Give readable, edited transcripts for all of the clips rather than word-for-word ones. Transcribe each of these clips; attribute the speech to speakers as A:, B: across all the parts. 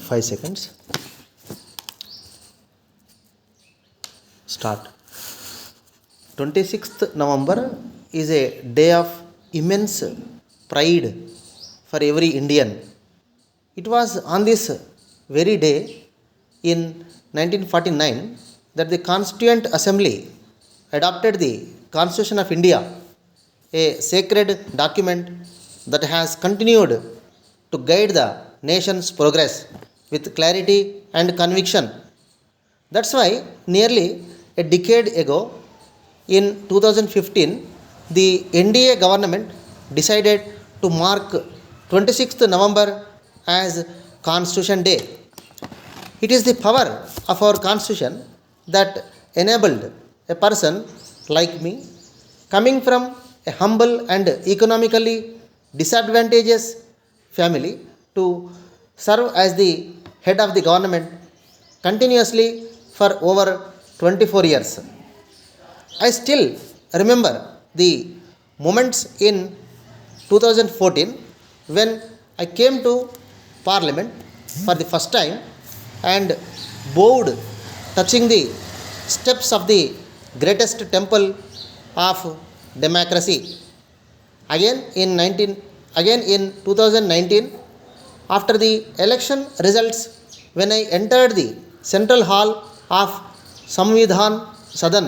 A: 5 seconds. Start. 26th November is a day of immense pride for every Indian. It was on this very day in 1949 that the Constituent Assembly adopted the Constitution of India, a sacred document that has continued to guide the nation's progress with clarity and conviction. That's why nearly a decade ago, in 2015, the NDA government decided to mark 26th November as Constitution Day. It is the power of our Constitution that enabled a person like me, coming from a humble and economically disadvantageous family, to serve as the head of the government continuously for over 24 years. I still remember the moments in 2014 when I came to Parliament for the first time and bowed, touching the steps of the greatest temple of democracy. Again in 2019, after the election results, when I entered the central hall of Samvidhan Sadan,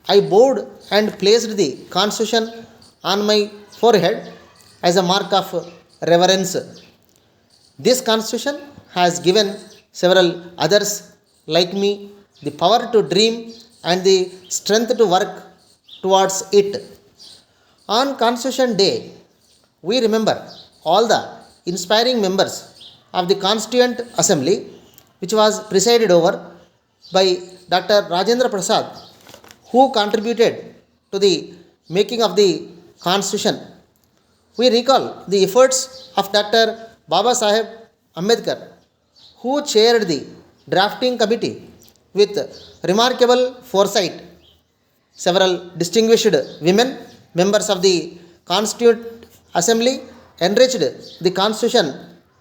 A: I bowed and placed the Constitution on my forehead as a mark of reverence. This Constitution has given several others like me the power to dream and the strength to work towards it. On Constitution Day, we remember all the inspiring members of the Constituent Assembly, which was presided over by Dr. Rajendra Prasad, who contributed to the making of the Constitution. We recall the efforts of Dr. Baba Saheb Ambedkar, who chaired the drafting committee with remarkable foresight. Several distinguished women, members of the Constituent Assembly, enriched the Constitution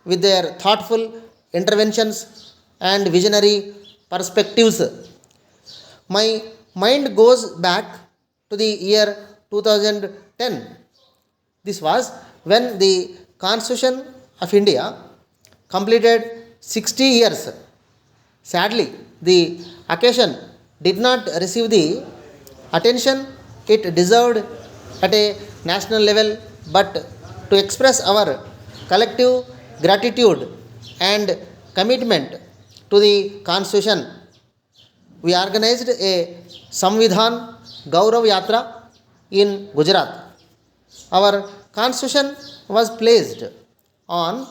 A: with their thoughtful interventions and visionary perspectives. My mind goes back to the year 2010. This was when the Constitution of India completed 60 years. Sadly, the occasion did not receive the attention it deserved at a national level, but to express our collective gratitude and commitment to the Constitution, we organized a Samvidhan Gaurav Yatra in Gujarat. Our Constitution was placed on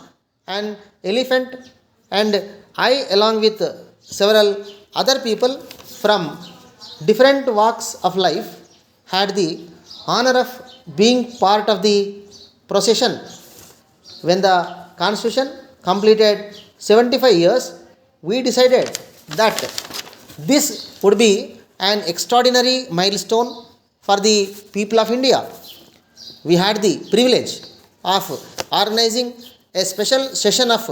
A: an elephant, and I, along with several other people from different walks of life, had the honor of being part of the procession. When the Constitution completed 75 years, we decided that this would be an extraordinary milestone for the people of India. We had the privilege of organizing a special session of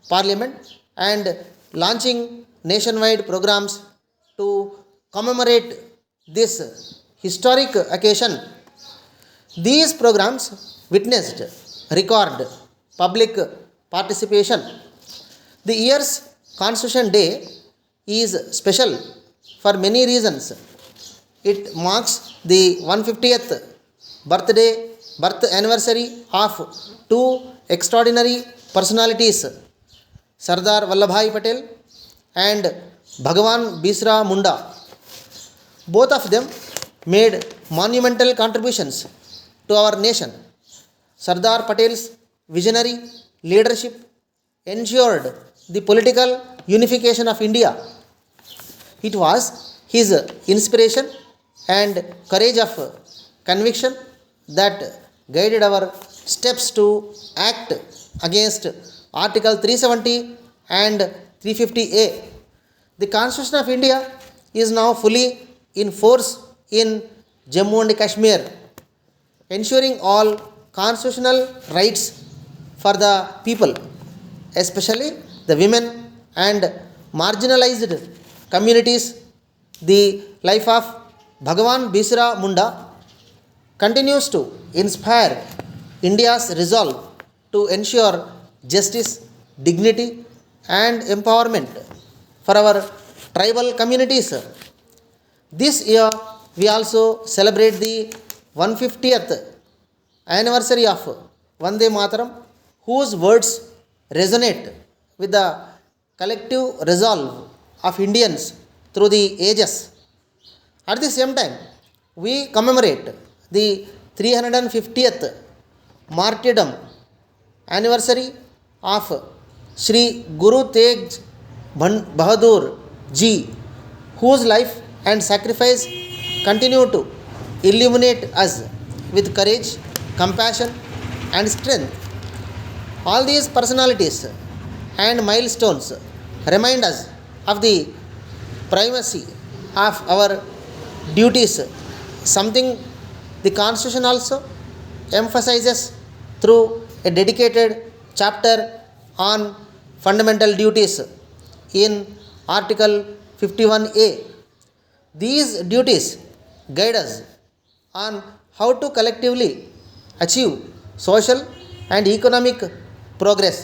A: Parliament and launching nationwide programs to commemorate this historic occasion. These programs witnessed record public participation. The year's Constitution Day is special for many reasons. It marks the 150th birth anniversary of two extraordinary personalities, Sardar Vallabhbhai Patel and Bhagwan Birsa Munda. Both of them made monumental contributions to our nation. Sardar Patel's visionary leadership ensured the political unification of India. It was his inspiration and courage of conviction that guided our steps to act against Article 370 and 350A. The Constitution of India is now fully in force in Jammu and Kashmir, ensuring all constitutional rights for the people, especially the women and marginalized communities. The life of Bhagavan Bisra Munda continues to inspire India's resolve to ensure justice, dignity, and empowerment for our tribal communities. This year, we also celebrate the 150th anniversary of Vande Mataram, whose words resonate with the collective resolve of Indians through the ages. At the same time, we commemorate the 350th martyrdom anniversary of Sri Guru Tegh Bahadur Ji, whose life and sacrifice continue to illuminate us with courage, compassion, and strength. All these personalities and milestones remind us of the primacy of our duties, something the Constitution also emphasizes through a dedicated chapter on fundamental duties in Article 51A. These duties guide us on how to collectively achieve social and economic progress